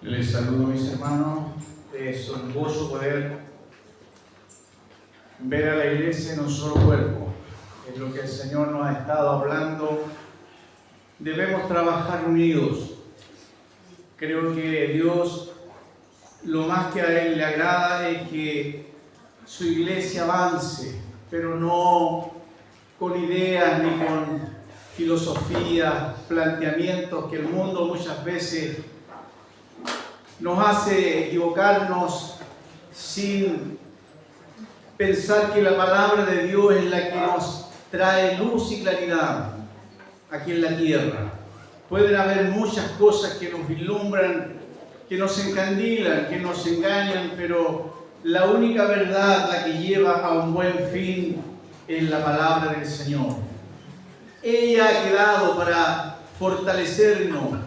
Les saludo, mis hermanos. Es un gozo poder ver a la iglesia en un solo cuerpo. Es lo que el Señor nos ha estado hablando. Debemos trabajar unidos. Creo que Dios, lo más que a Él le agrada es que su iglesia avance, pero no con ideas ni con filosofías, planteamientos que el mundo muchas veces nos hace equivocarnos sin pensar que la palabra de Dios es la que nos trae luz y claridad aquí en la tierra. Pueden haber muchas cosas que nos vislumbran, que nos encandilan, que nos engañan, pero la única verdad, la que lleva a un buen fin, es la palabra del Señor. Ella ha quedado para fortalecernos,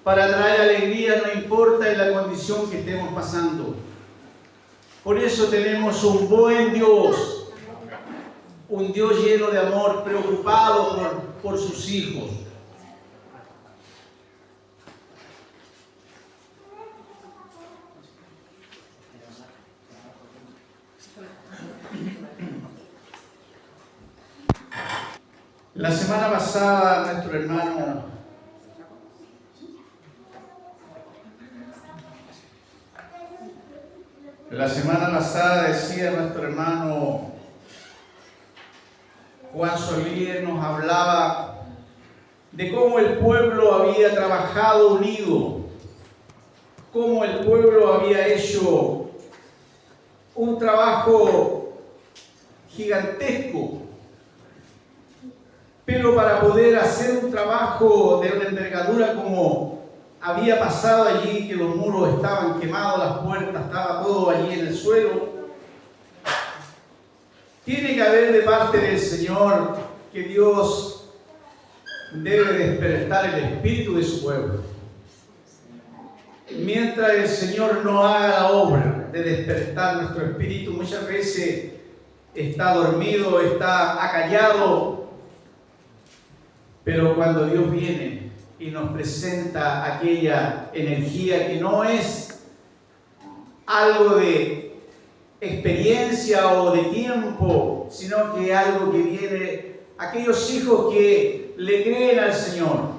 para traer alegría, no importa en la condición que estemos pasando. Por eso tenemos un buen Dios, un Dios lleno de amor, preocupado por sus hijos. La semana pasada, nuestro hermano decía nuestro hermano Juan Solier, nos hablaba de cómo el pueblo había trabajado unido, cómo el pueblo había hecho un trabajo gigantesco, pero para poder hacer un trabajo de una envergadura como había pasado allí, que los muros estaban quemados, las puertas, estaba todo allí en el suelo, tiene que haber de parte del Señor que Dios debe despertar el espíritu de su pueblo. Mientras el Señor no haga la obra de despertar nuestro espíritu, muchas veces está dormido, está acallado, pero cuando Dios viene y nos presenta aquella energía que no es algo de experiencia o de tiempo, sino que algo que viene, aquellos hijos que le creen al Señor.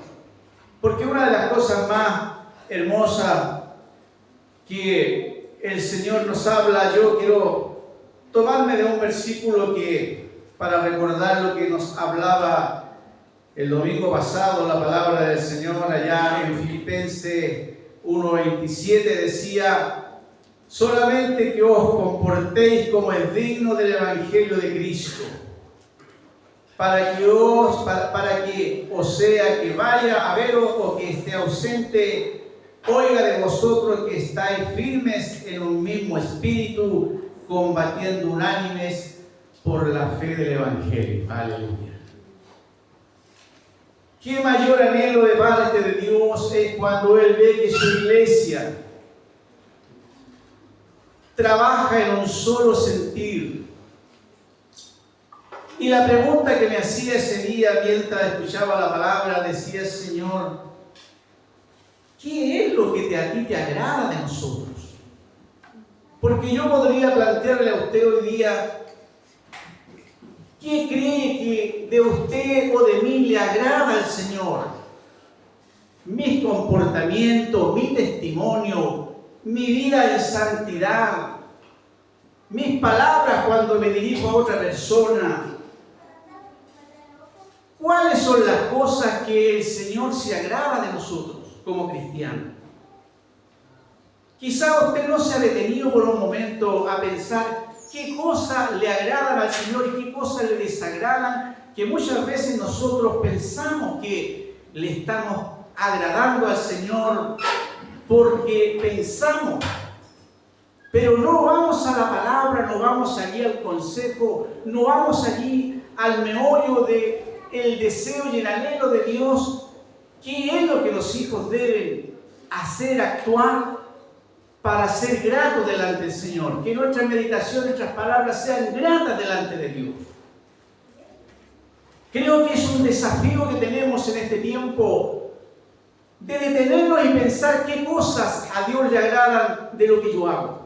Porque una de las cosas más hermosas que el Señor nos habla, yo quiero tomarme de un versículo para recordar lo que nos hablaba el domingo pasado, la palabra del Señor allá en Filipenses 1:27 decía: solamente que os comportéis como es digno del Evangelio de Cristo, para que os sea que vaya a veros o que esté ausente, oiga de vosotros que estáis firmes en un mismo espíritu, combatiendo unánimes por la fe del Evangelio. Aleluya. ¿Qué mayor anhelo de parte de Dios es cuando Él ve que su iglesia trabaja en un solo sentir? Y la pregunta que me hacía ese día mientras escuchaba la palabra, decía: Señor, ¿qué es lo que a ti te agrada de nosotros? Porque yo podría plantearle a usted hoy día: ¿qué cree que de usted o de mí le agrada al Señor? Mi comportamiento, mi testimonio, mi vida en santidad, mis palabras cuando me dirijo a otra persona. ¿Cuáles son las cosas que el Señor se agrada de nosotros como cristianos? Quizá usted no se ha detenido por un momento a pensar qué cosas le agradan al Señor y qué cosas le desagradan, que muchas veces nosotros pensamos que le estamos agradando al Señor porque pensamos, pero no vamos a la palabra, no vamos allí al consejo, no vamos allí al meollo del deseo y el anhelo de Dios. ¿Qué es lo que los hijos deben hacer, actuar para ser gratos delante del Señor? Que nuestra meditación, nuestras palabras sean gratas delante de Dios. Creo que es un desafío que tenemos en este tiempo de detenernos y pensar qué cosas a Dios le agradan de lo que yo hago.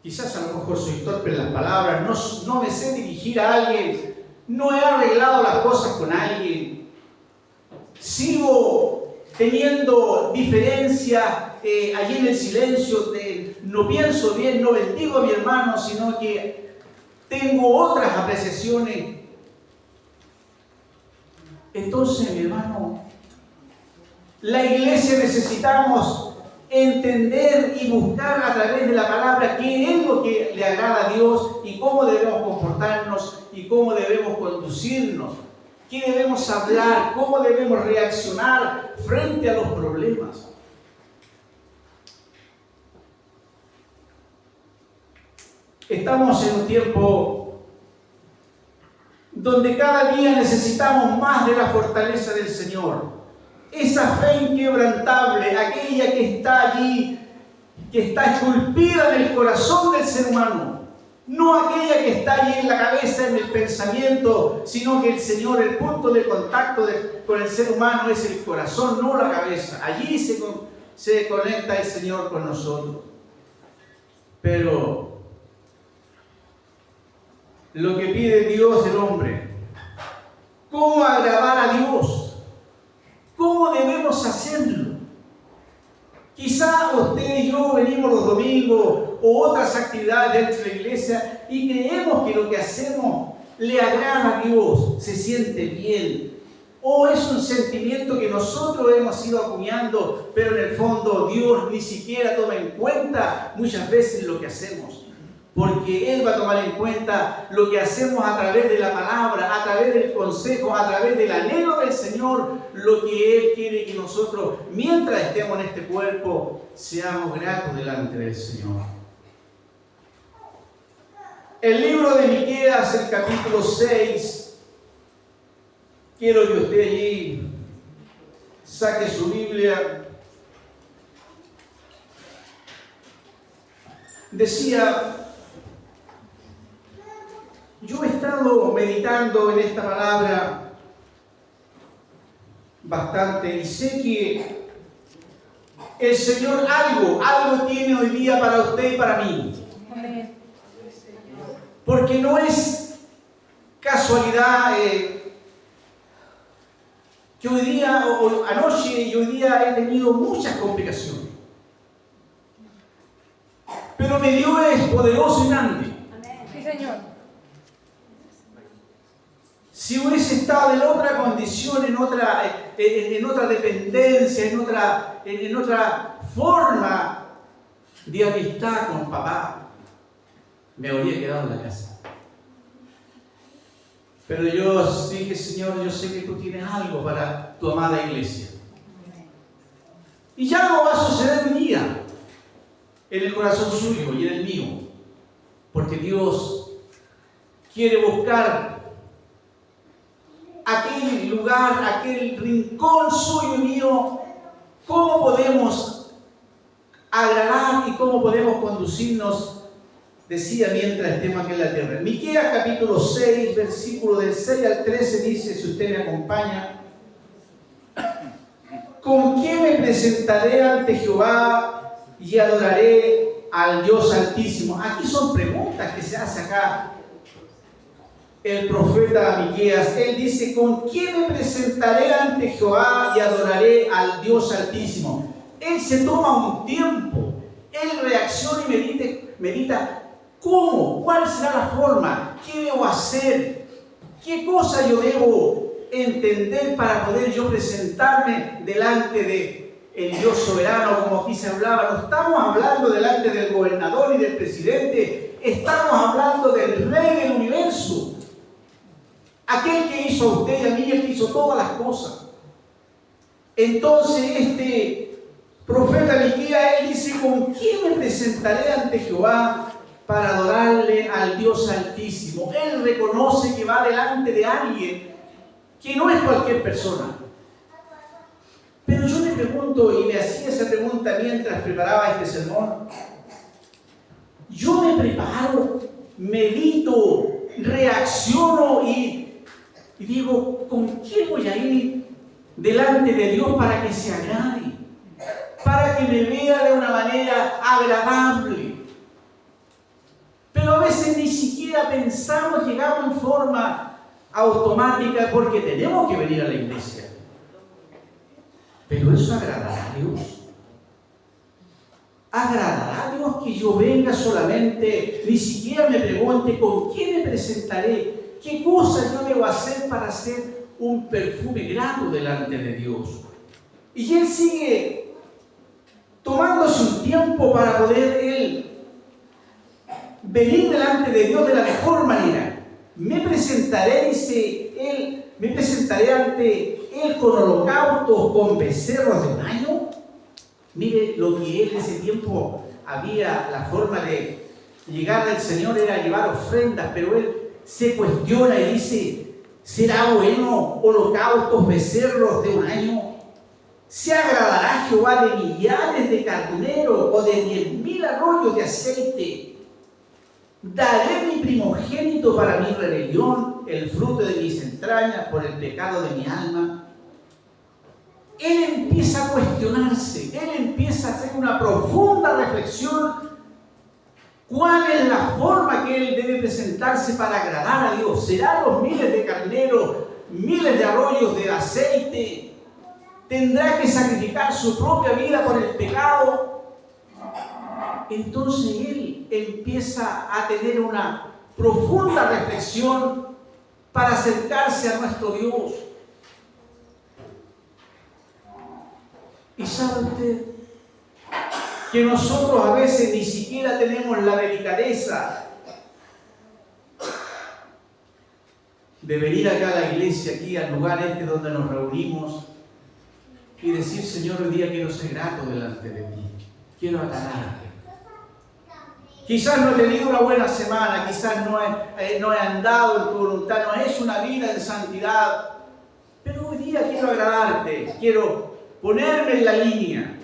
Quizás a lo mejor soy torpe en las palabras, no me sé dirigir a alguien, no he arreglado las cosas con alguien, sigo teniendo diferencias allí en el silencio, no pienso bien, no bendigo a mi hermano, sino que tengo otras apreciaciones. Entonces, mi hermano, la iglesia necesitamos entender y buscar a través de la palabra qué es lo que le agrada a Dios y cómo debemos comportarnos y cómo debemos conducirnos, qué debemos hablar, cómo debemos reaccionar frente a los problemas. Estamos en un tiempo donde cada día necesitamos más de la fortaleza del Señor. Esa fe inquebrantable, aquella que está allí, que está esculpida en el corazón del ser humano. No aquella que está allí en la cabeza, en el pensamiento, sino que el Señor, el punto de contacto con el ser humano es el corazón, no la cabeza. Allí se conecta el Señor con nosotros. Pero lo que pide Dios del hombre, ¿cómo agradar a Dios? ¿Cómo debemos hacerlo? Quizá usted y yo venimos los domingos o otras actividades dentro de la iglesia y creemos que lo que hacemos le agrada a Dios, se siente bien. O es un sentimiento que nosotros hemos ido acuñando, pero en el fondo Dios ni siquiera toma en cuenta muchas veces lo que hacemos. Porque Él va a tomar en cuenta lo que hacemos a través de la palabra, a través del consejo, a través del anhelo del Señor, lo que Él quiere que nosotros, mientras estemos en este cuerpo, seamos gratos delante del Señor. El libro de Miqueas, el capítulo 6, quiero que usted allí saque su Biblia. Decía: yo he estado meditando en esta palabra bastante y sé que el Señor algo tiene hoy día para usted y para mí. Porque no es casualidad que hoy día, o anoche y hoy día he tenido muchas complicaciones. Pero mi Dios es poderoso y grande. Sí, Señor. Si hubiese estado en otra condición, en otra dependencia, en otra forma de amistad con papá, me habría quedado en la casa. Pero yo dije: Señor, yo sé que tú tienes algo para tu amada iglesia. Y ya no va a suceder un día en el corazón suyo y en el mío, porque Dios quiere buscar aquel lugar, aquel rincón suyo y mío, cómo podemos agradar y cómo podemos conducirnos, decía, mientras estemos aquí en la tierra. Miqueas capítulo 6, versículo del 6 al 13 dice, si usted me acompaña: ¿con qué me presentaré ante Jehová y adoraré al Dios Altísimo? Aquí son preguntas que se hace acá el profeta Miqueas. Él dice: ¿con quién me presentaré ante Jehová y adoraré al Dios Altísimo? Él se toma un tiempo, él reacciona y medita cómo, cuál será la forma, qué debo hacer, qué cosa yo debo entender para poder yo presentarme delante de el Dios soberano, como aquí se hablaba. No estamos hablando delante del gobernador y del presidente, estamos hablando del Rey del universo. Aquel que hizo a usted y a mí, el que hizo todas las cosas. Entonces este profeta Miqueas, él dice: ¿con quién me presentaré ante Jehová para adorarle al Dios Altísimo? Él reconoce que va delante de alguien que no es cualquier persona. Pero yo me pregunto, y me hacía esa pregunta mientras preparaba este sermón, yo me preparo, medito, reacciono y Y digo, ¿con quién voy a ir delante de Dios para que se agrade? Para que me vea de una manera agradable. Pero a veces ni siquiera pensamos, llegamos en forma automática porque tenemos que venir a la iglesia. Pero eso agradará a Dios. ¿Agradará a Dios que yo venga solamente, ni siquiera me pregunte con quién me presentaré? ¿Qué cosas yo debo hacer para hacer un perfume grato delante de Dios? Y él sigue tomándose un tiempo para poder él venir delante de Dios de la mejor manera. Me presentaré, dice él, me presentaré ante él con holocaustos, con becerros de un año. Mire lo que él en ese tiempo había, la forma de llegar al Señor era llevar ofrendas, pero él se cuestiona y dice, ¿será bueno holocaustos, becerros de un año? ¿Se agradará Jehová de millares de carneros o de 10,000 arroyos de aceite? ¿Daré mi primogénito para mi rebelión, el fruto de mis entrañas por el pecado de mi alma? Él empieza a cuestionarse, él empieza a hacer una profunda reflexión. ¿Cuál es la forma que él debe presentarse para agradar a Dios? ¿Serán los miles de carneros, miles de arroyos de aceite? ¿Tendrá que sacrificar su propia vida por el pecado? Entonces él empieza a tener una profunda reflexión para acercarse a nuestro Dios. ¿Y sabe usted que nosotros a veces ni siquiera tenemos la delicadeza de venir acá a la iglesia, aquí al lugar este donde nos reunimos y decir, Señor, hoy día quiero ser grato delante de ti, quiero agradarte? Quizás no he tenido una buena semana, quizás no he andado en tu voluntad, no he hecho una vida en santidad, pero hoy día quiero agradarte, quiero ponerme en la línea,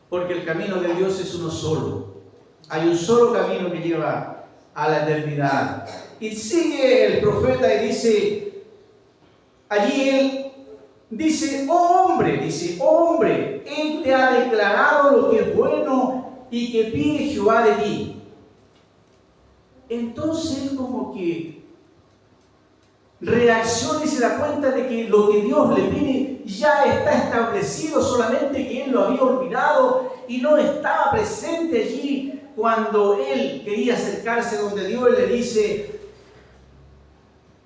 porque el camino de Dios es uno solo. Hay un solo camino que lleva a la eternidad. Y sigue el profeta y dice, allí él dice, oh hombre, él te ha declarado lo que es bueno y que pide Jehová de ti. Entonces él como que reacciona y se da cuenta de que lo que Dios le pide ya está establecido, solamente que él lo había olvidado y no estaba presente allí cuando él quería acercarse donde Dios le dice,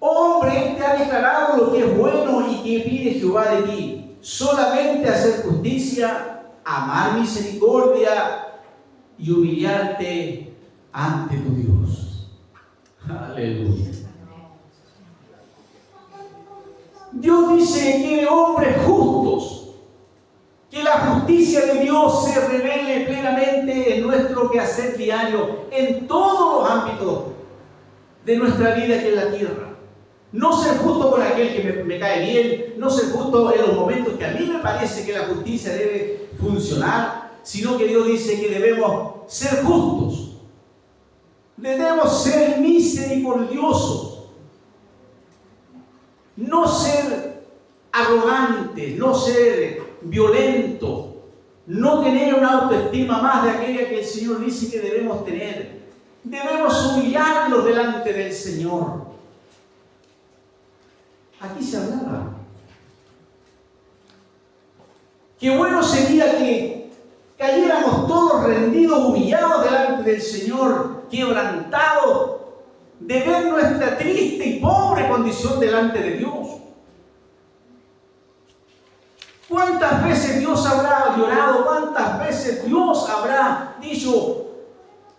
hombre, él te ha declarado lo que es bueno y que pide Jehová de ti, solamente hacer justicia, amar misericordia y humillarte ante tu Dios. Aleluya. Dios dice que quiere hombres justos, que la justicia de Dios se revele plenamente en nuestro quehacer diario, en todos los ámbitos de nuestra vida aquí en la tierra. No ser justo con aquel que me cae bien, no ser justo en los momentos que a mí me parece que la justicia debe funcionar, sino que Dios dice que debemos ser justos, debemos ser misericordiosos. No ser arrogante, no ser violento, no tener una autoestima más de aquella que el Señor dice que debemos tener. Debemos humillarnos delante del Señor. Aquí se hablaba. Qué bueno sería que cayéramos todos rendidos, humillados delante del Señor, quebrantados, de ver nuestra triste y pobre condición delante de Dios. ¿Cuántas veces Dios habrá llorado? ¿Cuántas veces Dios habrá dicho,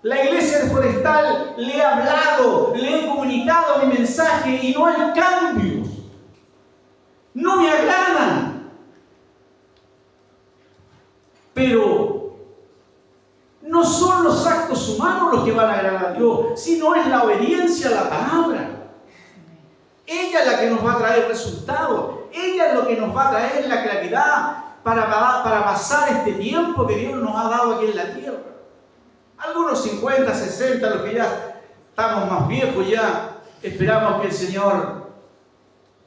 la iglesia de Forestal le he hablado, le he comunicado mi mensaje y no hay cambios? No me agradan. Pero no son los actos humanos los que van a agradar a Dios, sino es la obediencia a la palabra. Ella es la que nos va a traer resultados. Ella es lo que nos va a traer la claridad para pasar este tiempo que Dios nos ha dado aquí en la tierra. Algunos 50, 60, los que ya estamos más viejos, ya esperamos que el Señor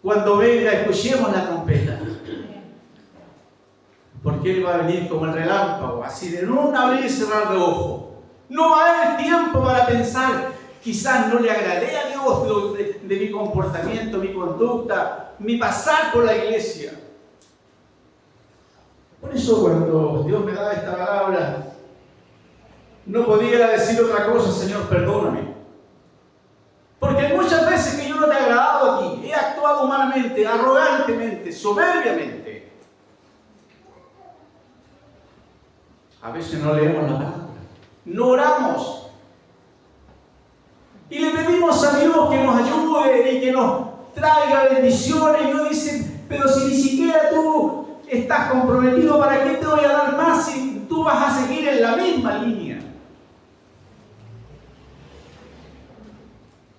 Cuando venga, escuchemos la trompeta. Porque Él va a venir como el relámpago, así de un abrir y cerrar de ojos. No va a haber tiempo para pensar, quizás no le agradé a Dios de mi comportamiento, mi conducta, mi pasar por la iglesia. Por eso cuando Dios me da esta palabra, no podía decir otra cosa: Señor, perdóname. Porque hay muchas veces que yo no te he agradado a ti, he actuado humanamente, arrogantemente, soberbiamente. A veces no leemos la palabra, no oramos. Y le pedimos a Dios que nos ayude y que nos traiga bendiciones. Y Dios dice: pero si ni siquiera tú estás comprometido, ¿para qué te voy a dar más si tú vas a seguir en la misma línea?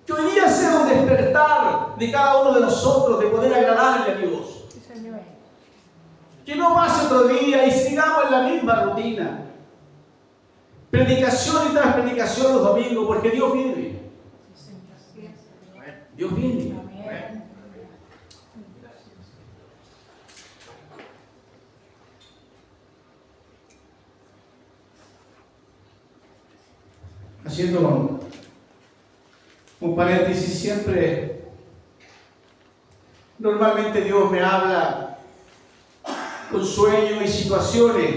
Que hoy día sea un despertar de cada uno de nosotros de poder agradarle a Dios. Sí, Señor. Que no pase otro día y sigamos en la misma rutina. Predicación y tras predicación los domingos, porque Dios viene. Dios viene. Haciendo un paréntesis, siempre, normalmente Dios me habla con sueños y situaciones.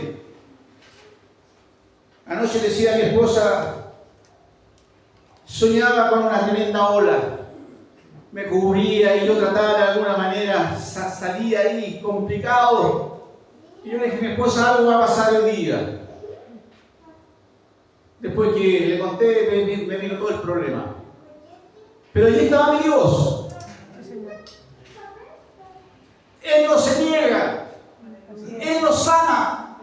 Anoche decía a mi esposa, soñaba con una tremenda ola, me cubría y yo trataba de alguna manera, salía ahí complicado. Y yo le dije a mi esposa: algo va a pasar hoy día. Después que le conté, me vino todo el problema. Pero allí estaba mi Dios. Él no se niega. Él nos sana.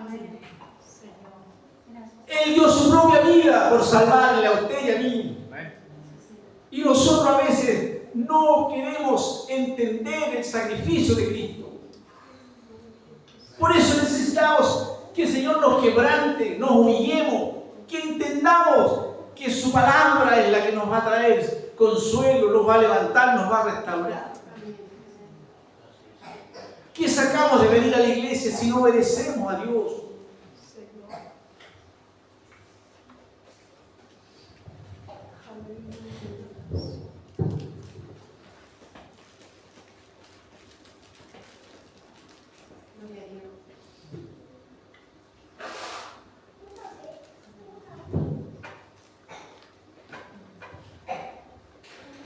Él dio su propia vida por salvarle a usted y a mí. Y nosotros a veces no queremos entender el sacrificio de Cristo. Por eso necesitamos que el Señor nos quebrante, nos humillemos, que entendamos que su palabra es la que nos va a traer consuelo, nos va a levantar, nos va a restaurar. ¿Qué sacamos de venir a la iglesia si no obedecemos a Dios?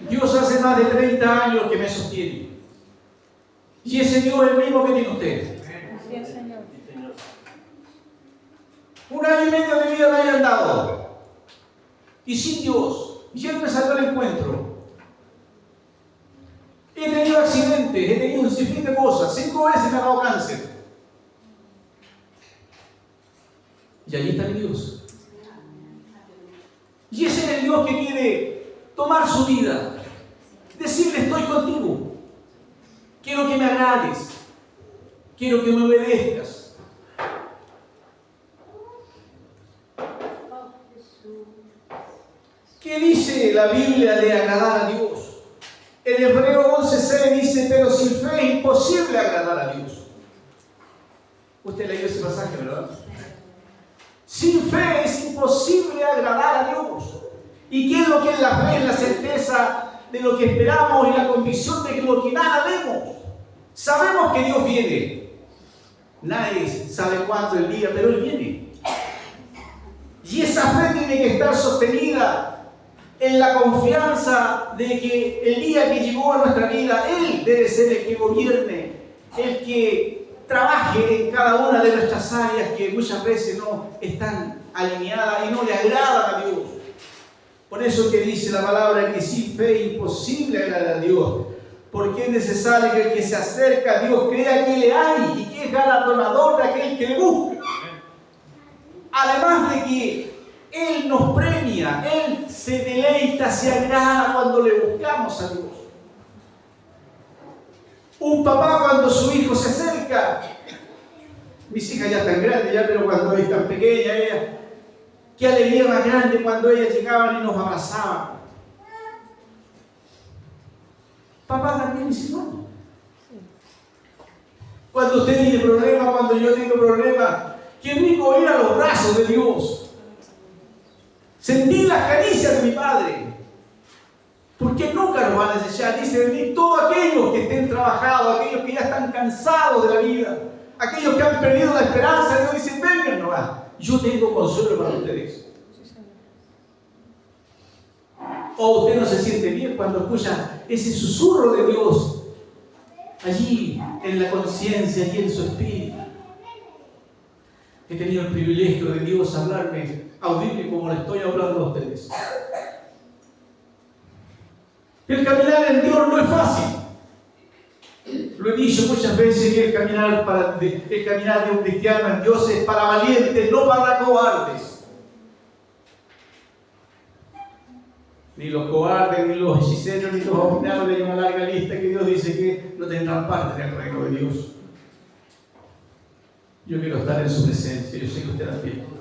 Dios hace más de 30 años que me sostiene. Y ese Dios es el mismo que tiene usted. Así es, Señor. 1 año y medio de vida me hayan dado. Y sin Dios. Y Él me salió al encuentro. He tenido accidentes, he tenido un sinfín de cosas. 5 veces me ha dado cáncer. Y allí está mi Dios. Y ese es el Dios que quiere tomar su vida. Decirle: estoy contigo. Quiero que me agrades. Quiero que me obedezcas. ¿Qué dice la Biblia de agradar a Dios? En Hebreo 11:6 dice: pero sin fe es imposible agradar a Dios. Usted leyó ese pasaje, ¿verdad? Sin fe es imposible agradar a Dios. ¿Y qué es lo que es la fe? Es la certeza de lo que esperamos y la convicción de lo que nada vemos. Sabemos que Dios viene. Nadie sabe cuándo el día, pero Él viene. Y esa fe tiene que estar sostenida en la confianza de que el día que llegó a nuestra vida, Él debe ser el que gobierne, el que trabaje en cada una de nuestras áreas que muchas veces no están alineadas y no le agradan a Dios. Por eso que dice la palabra que sin fe es imposible agradar a Dios, porque es necesario que el que se acerca a Dios crea que le hay y que es galardonador de aquel que le busca. Además de que Él nos premia, Él se deleita, se agrada cuando le buscamos a Dios. Un papá cuando su hijo se acerca, mis hijas ya están grandes ya, pero cuando están pequeñas, ellas, qué alegría más grande cuando ellas llegaban y nos abrazaban. Papá también, mis hijos. Cuando usted tiene problemas, cuando yo tengo problemas, qué rico ir a los brazos de Dios. Sentir las caricias de mi Padre. Porque nunca nos van a desechar. Dice, venid todos aquellos que estén trabajados, aquellos que ya están cansados de la vida, aquellos que han perdido la esperanza. Dios dice, vengan nomás. Yo tengo consuelo para ustedes. O usted no se siente bien cuando escucha ese susurro de Dios allí en la conciencia, allí en su espíritu. He tenido el privilegio de Dios hablarme audible como le estoy hablando a ustedes. El caminar en Dios no es fácil. Lo he dicho muchas veces que el caminar de un cristiano en Dios es para valientes, no para cobardes. Ni los cobardes, ni los hechiceros, ni los abominables. Hay una larga lista que Dios dice que no tendrán parte en el reino de Dios. Yo quiero estar en su presencia. Yo sé que usted también.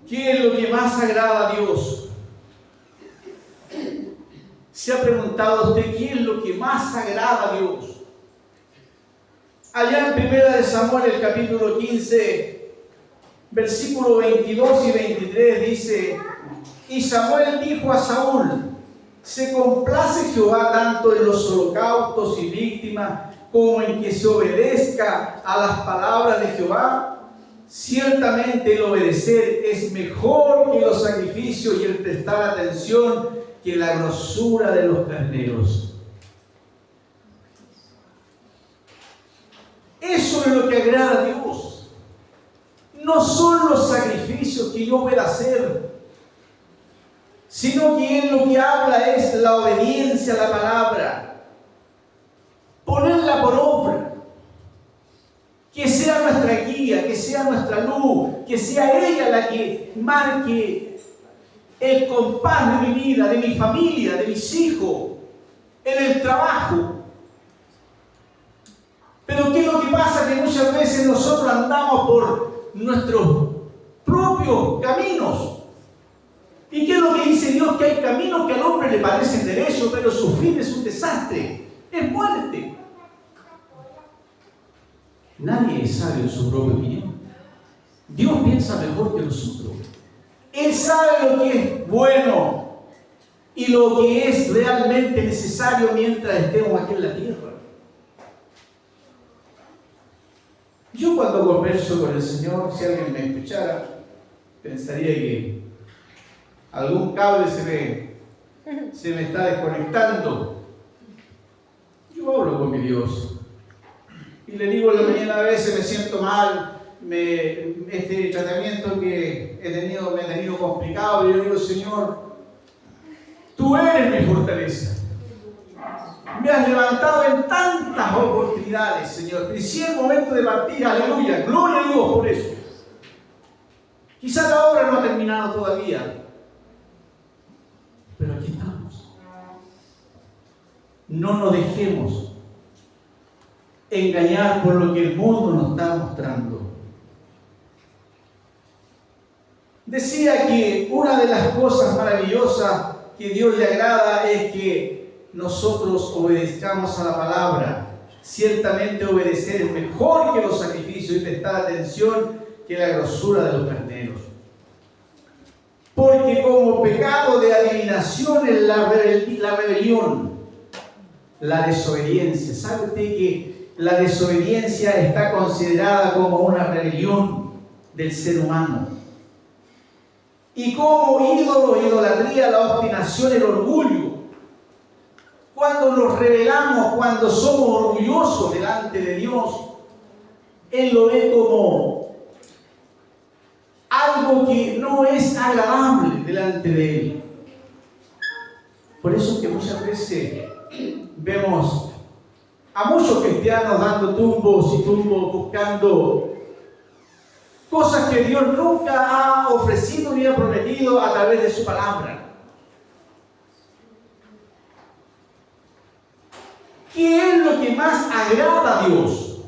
¿Qué es lo que más agrada a Dios? ¿Se ha preguntado usted qué es lo que más agrada a Dios? Allá en 1 Samuel, el capítulo 15, versículo 22 y 23 dice: y Samuel dijo a Saúl: ¿se complace Jehová tanto en los holocaustos y víctimas como en que se obedezca a las palabras de Jehová? Ciertamente el obedecer es mejor que los sacrificios y el prestar atención que la grosura de los carneros. Eso es lo que agrada a Dios. No son los sacrificios que yo pueda hacer, sino que Él lo que habla es la obediencia a la palabra, ponerla por obra. Que sea nuestra guía, que sea nuestra luz, que sea ella la que marque el compás de mi vida, de mi familia, de mis hijos, en el trabajo. Pero ¿qué es lo que pasa? Que muchas veces nosotros andamos por nuestros propios caminos. ¿Y qué es lo que dice Dios? Que hay caminos que al hombre le parecen derechos, pero su fin es un desastre, es muerte. Nadie es sabio en su propia opinión. Dios piensa mejor que nosotros. Él sabe lo que es bueno y lo que es realmente necesario mientras estemos aquí en la tierra. Yo cuando converso con el Señor, si alguien me escuchara, pensaría que algún cable se me está desconectando. Yo hablo con mi Dios. Y le digo en la mañana, a veces me siento mal, este tratamiento que me he tenido complicado, y yo digo: Señor, tú eres mi fortaleza. Me has levantado en tantas oportunidades, Señor. Y si es el momento de partir, aleluya, gloria a Dios por eso. Quizás la obra no ha terminado todavía, pero aquí estamos. No nos dejemos engañar por lo que el mundo nos está mostrando. Decía que una de las cosas maravillosas que Dios le agrada es que nosotros obedezcamos a la palabra. Ciertamente obedecer es mejor que los sacrificios y prestar atención que la grosura de los carneros. Porque como pecado de adivinación es la rebelión, la desobediencia. ¿Sabe usted que la desobediencia está considerada como una rebelión del ser humano? Y como ídolo, idolatría, la obstinación, el orgullo. Cuando nos rebelamos, cuando somos orgullosos delante de Dios, Él lo ve como algo que no es agradable delante de Él. Por eso que muchas veces vemos a muchos cristianos dando tumbos y tumbos, buscando cosas que Dios nunca ha ofrecido ni ha prometido a través de su palabra. ¿Qué es lo que más agrada a Dios?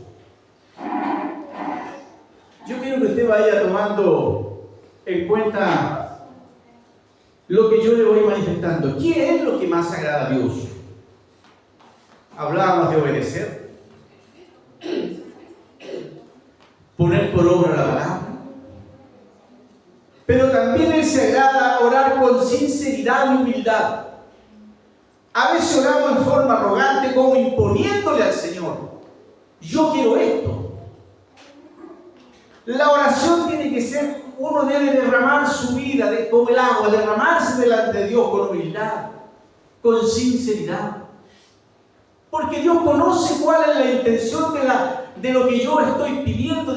Yo quiero que usted usted vaya tomando en cuenta lo que yo le voy manifestando. ¿Qué es lo que más agrada a Dios? Hablábamos de obedecer, poner por obra la palabra, pero también Él se agrada orar con sinceridad y humildad. A veces oramos en forma arrogante, como imponiéndole al Señor: yo quiero esto. La oración tiene que ser, uno debe derramar su vida como el agua, derramarse delante de Dios con humildad, con sinceridad. Porque Dios conoce cuál es la intención de lo que yo estoy pidiendo,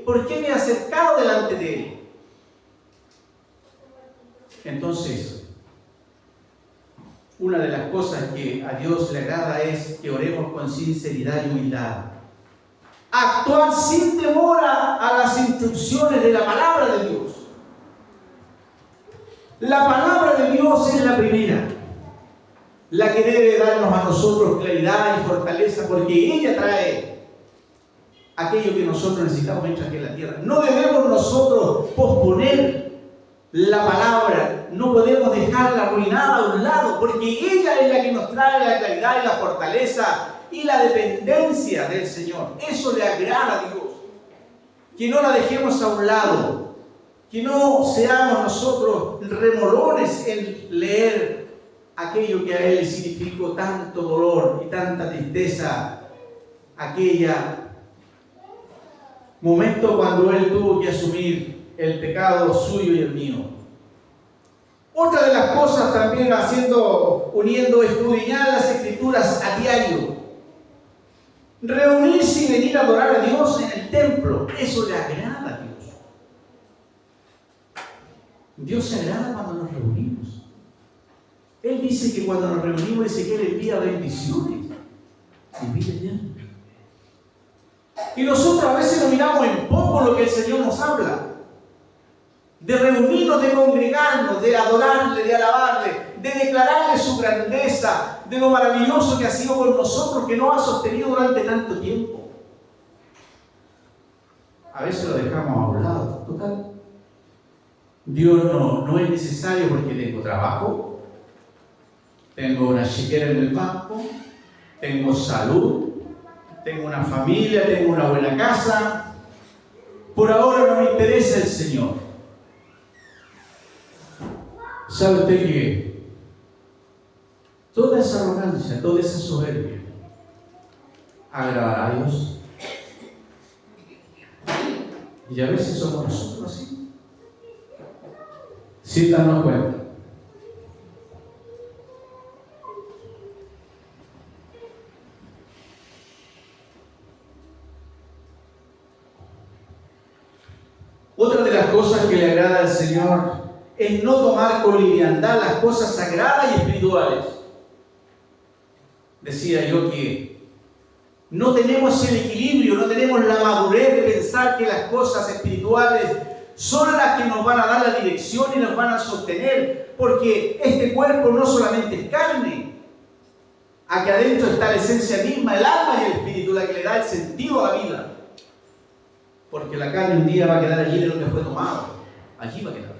por qué me he acercado delante de Él. Entonces, una de las cosas que a Dios le agrada es que oremos con sinceridad y humildad. Actuar sin temor a las instrucciones de la palabra de Dios. La palabra de Dios es la primera, la que debe darnos a nosotros claridad y fortaleza, porque ella trae aquello que nosotros necesitamos mientras que en la tierra. No debemos nosotros posponer la palabra, no podemos dejarla arruinada a un lado, porque ella es la que nos trae la claridad y la fortaleza y la dependencia del Señor. Eso le agrada a Dios. Que no la dejemos a un lado, que no seamos nosotros remolones en leer aquello que a Él significó tanto dolor y tanta tristeza, aquella momento cuando Él tuvo que asumir el pecado suyo y el mío. Otra de las cosas también uniendo, escudriñar las Escrituras a diario. Reunirse y venir a adorar a Dios en el templo, eso le agrada a Dios. Dios se agrada cuando nos reunimos. Él dice que cuando nos reunimos, dice que Él envía bendiciones. Y nosotros a veces nos miramos en poco lo que el Señor nos habla. De reunirnos, de congregarnos, de adorarle, de alabarle, de declararle su grandeza, de lo maravilloso que ha sido por nosotros, que nos ha sostenido durante tanto tiempo. A veces lo dejamos a un lado. Total, Dios no es necesario porque tengo trabajo, tengo una chequera en el banco, tengo salud, tengo una familia, tengo una buena casa. Por ahora no me interesa el Señor. ¿Sabe usted que toda esa arrogancia, toda esa soberbia agradará a Dios? Y a veces somos nosotros así, sin darnos cuenta. Otra de las cosas que le agrada al Señor es no tomar con liviandad las cosas sagradas y espirituales. Decía yo que no tenemos el equilibrio, no tenemos la madurez de pensar que las cosas espirituales son las que nos van a dar la dirección y nos van a sostener, porque este cuerpo no solamente es carne, aquí adentro está la esencia misma, el alma y el espíritu, la que le da el sentido a la vida. Porque la carne un día va a quedar allí de lo que fue tomado, allí va a quedar.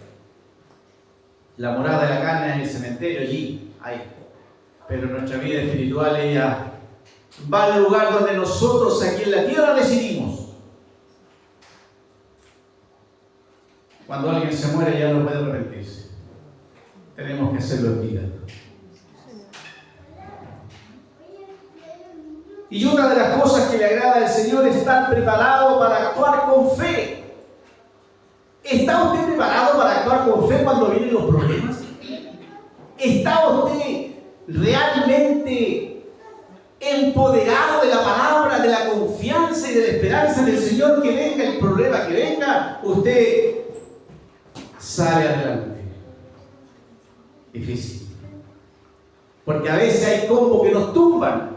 La morada de la carne es el cementerio, allí, ahí. Pero nuestra vida espiritual, ella va al lugar donde nosotros aquí en la tierra decidimos. Cuando alguien se muere ya no puede arrepentirse. Tenemos que hacerlo en vida. Y una de las cosas que le agrada al Señor es estar preparado para actuar con fe. ¿Está usted preparado para actuar con fe cuando vienen los problemas? ¿Está usted realmente empoderado de la palabra, de la confianza y de la esperanza del Señor? Que venga el problema que venga, usted sale adelante. Difícil. Porque a veces hay combos que nos tumban.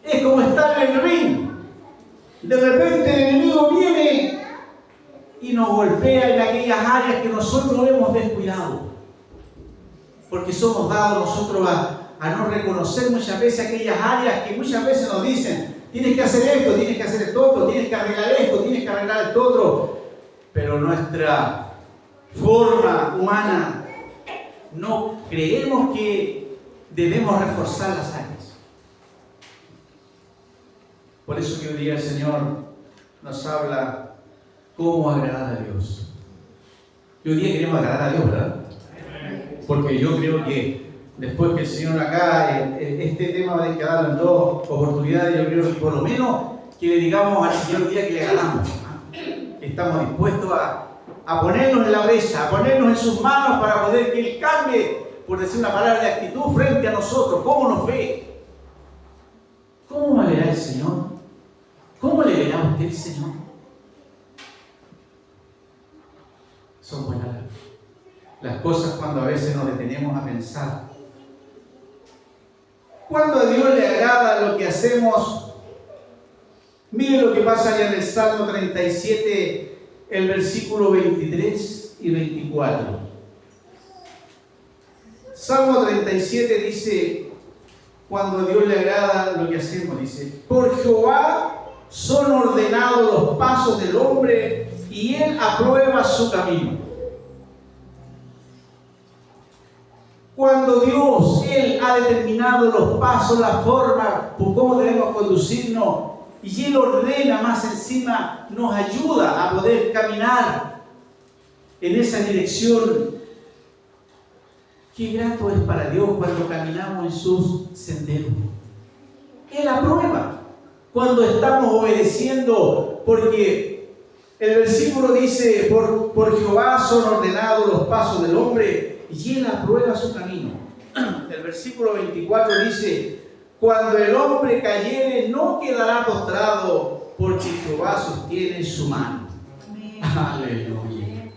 Es como estar en el ring. De repente el enemigo viene y nos golpea en aquellas áreas que nosotros hemos descuidado. Porque somos dados nosotros a no reconocer muchas veces aquellas áreas que muchas veces nos dicen: tienes que hacer esto, tienes que hacer esto otro, tienes que arreglar esto, tienes que arreglar esto otro. Pero nuestra forma humana no creemos que debemos reforzar las áreas. Por eso que hoy día el Señor nos habla cómo agradar a Dios. Y hoy día queremos agradar a Dios, ¿verdad? Porque yo creo que después que el Señor acá, este tema va a quedar en dos oportunidades, yo creo que por lo menos que le digamos al Señor hoy día que le agradamos. Estamos dispuestos a ponernos en la brecha, a ponernos en sus manos para poder que Él cambie, por decir una palabra, de actitud frente a nosotros. ¿Cómo nos ve? ¿Cómo me verá el Señor? ¿Cómo le verá a usted el Señor? Son buenas las cosas cuando a veces nos detenemos a pensar. Cuando a Dios le agrada lo que hacemos, mire lo que pasa allá en el Salmo 37, el versículo 23 y 24. Salmo 37 dice, cuando a Dios le agrada lo que hacemos, dice, por Jehová son ordenados los pasos del hombre y Él aprueba su camino. Cuando Dios, Él ha determinado los pasos, la forma por cómo debemos conducirnos, y Él ordena más encima, nos ayuda a poder caminar en esa dirección. Qué grato es para Dios cuando caminamos en sus senderos. Él aprueba cuando estamos obedeciendo, porque el versículo dice, por Jehová son ordenados los pasos del hombre, y Él aprueba su camino. El versículo 24 dice, cuando el hombre cayere no quedará postrado, porque Jehová sostiene su mano. Aleluya.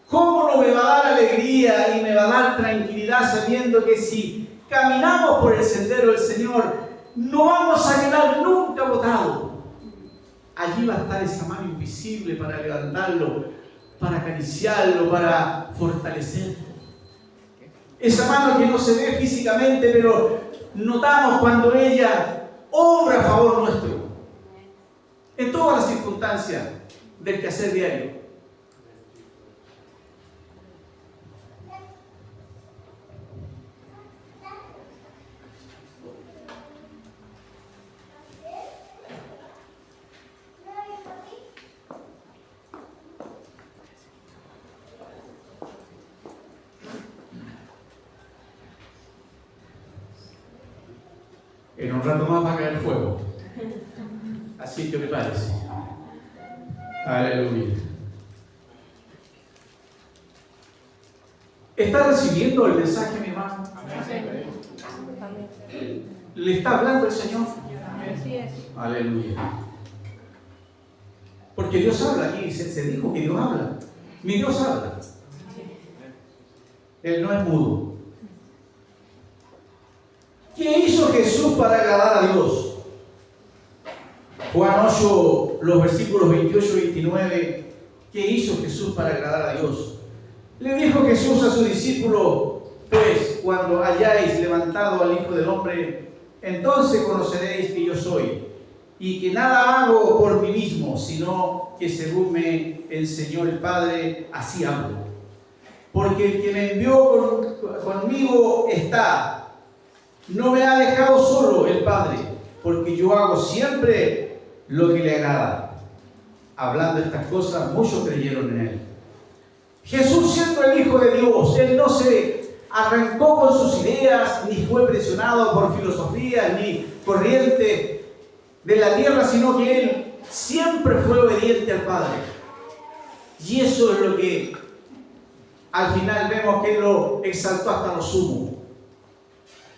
¿Cómo no me va a dar alegría y me va a dar tranquilidad sabiendo que si caminamos por el sendero del Señor, no vamos a quedar nunca botados? Allí va a estar esa mano invisible para levantarlo, para acariciarlo, para fortalecerlo. Esa mano que no se ve físicamente, pero notamos cuando ella obra a favor nuestro. En todas las circunstancias del quehacer diario. En un rato más va a caer fuego. Así que me parece. Aleluya. ¿Está recibiendo el mensaje, mi hermano? ¿Le está hablando el Señor? Aleluya. Porque Dios habla aquí, se dijo que Dios habla. Mi Dios habla. Él no es mudo. ¿Qué hizo Jesús para agradar a Dios? Juan 8, los versículos 28 y 29. ¿Qué hizo Jesús para agradar a Dios? Le dijo Jesús a su discípulo, pues cuando hayáis levantado al Hijo del Hombre, entonces conoceréis que yo soy, y que nada hago por mí mismo, sino que según me enseñó el Padre, así hablo. Porque el que me envió conmigo está. No me ha dejado solo el Padre, porque yo hago siempre lo que le agrada. Hablando estas cosas, muchos creyeron en Él. Jesús, siendo el Hijo de Dios, Él no se arrancó con sus ideas, ni fue presionado por filosofías, ni corriente de la tierra, sino que Él siempre fue obediente al Padre. Y eso es lo que al final vemos que Él lo exaltó hasta lo sumo.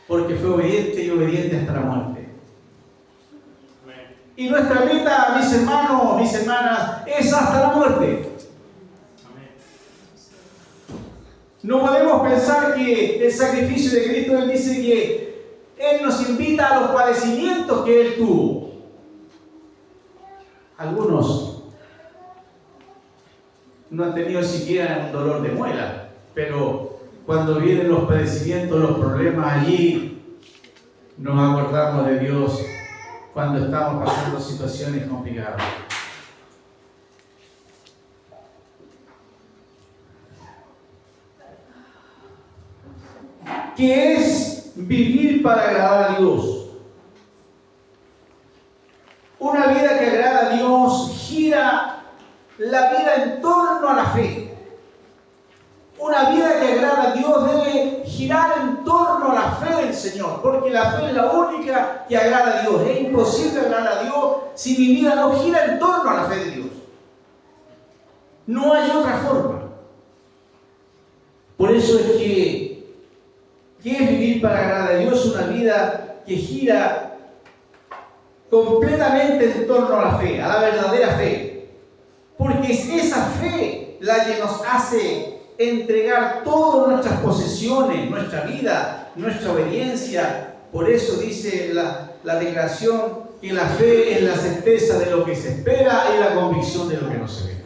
Porque fue obediente y obediente hasta la muerte. Y nuestra meta, mis hermanos, mis hermanas, es hasta la muerte. No podemos pensar que el sacrificio de Cristo, Él dice que Él nos invita a los padecimientos que Él tuvo. Algunos no han tenido siquiera un dolor de muela, pero cuando vienen los padecimientos, los problemas allí, nos acordamos de Dios cuando estamos pasando situaciones complicadas. ¿Qué es vivir para agradar a Dios? Una vida que agrada a Dios gira la vida en torno a la fe. Una vida que agrada a Dios debe girar en torno a la fe del Señor, porque la fe es la única que agrada a Dios. Es imposible agradar a Dios si mi vida no gira en torno a la fe de Dios. No hay otra forma. Por eso es que ¿qué es vivir para agradar a Dios? Una vida que gira completamente en torno a la fe, a la verdadera fe. Porque es esa fe la que nos hace entregar todas nuestras posesiones, nuestra vida, nuestra obediencia. Por eso dice la declaración que la fe es la certeza de lo que se espera y la convicción de lo que no se ve.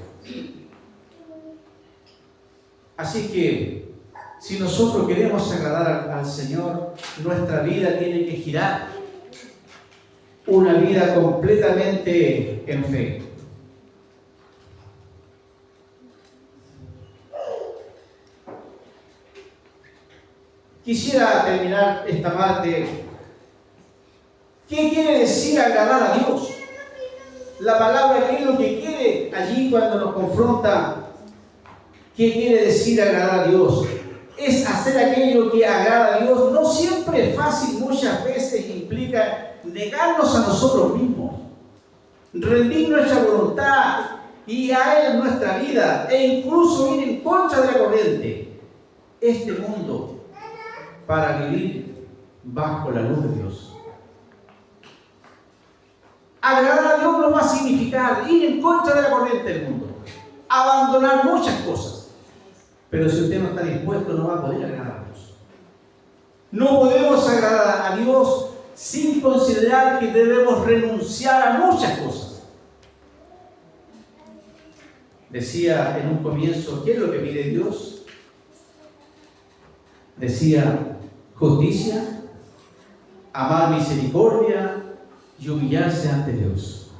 Así que, si nosotros queremos agradar al Señor, nuestra vida tiene que girar una vida completamente en fe. Quisiera terminar esta parte. ¿Qué quiere decir agradar a Dios? La palabra, ¿qué es lo que quiere allí cuando nos confronta? ¿Qué quiere decir agradar a Dios? Es hacer aquello que agrada a Dios. No siempre es fácil, muchas veces implica negarnos a nosotros mismos, rendir nuestra voluntad y a Él nuestra vida, e incluso ir en contra de la corriente. Este mundo, para vivir bajo la luz de Dios. Agradar a Dios no va a significar ir en contra de la corriente del mundo, abandonar muchas cosas. Pero si usted no está dispuesto, no va a poder agradar a Dios. No podemos agradar a Dios sin considerar que debemos renunciar a muchas cosas. Decía en un comienzo, ¿qué es lo que pide Dios? Decía, justicia, amar misericordia y humillarse ante Dios.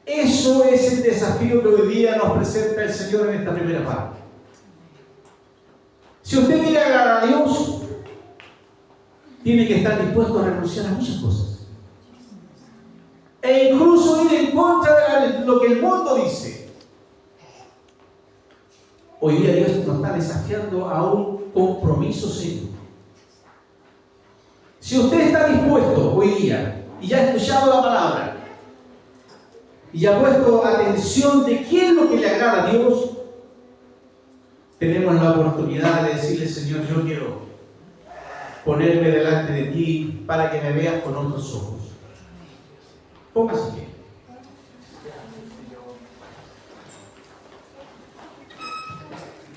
Eso es el desafío que hoy día nos presenta el Señor en esta primera parte. Si usted quiere agradar a Dios, tiene que estar dispuesto a renunciar a muchas cosas. E incluso ir en contra de lo que el mundo dice. Hoy día Dios nos está desafiando a un compromiso serio. Si usted está dispuesto hoy día y ya ha escuchado la palabra y ha puesto atención de qué es lo que le agrada a Dios, tenemos la oportunidad de decirle, Señor, yo quiero ponerme delante de ti para que me veas con otros ojos. Póngase aquí.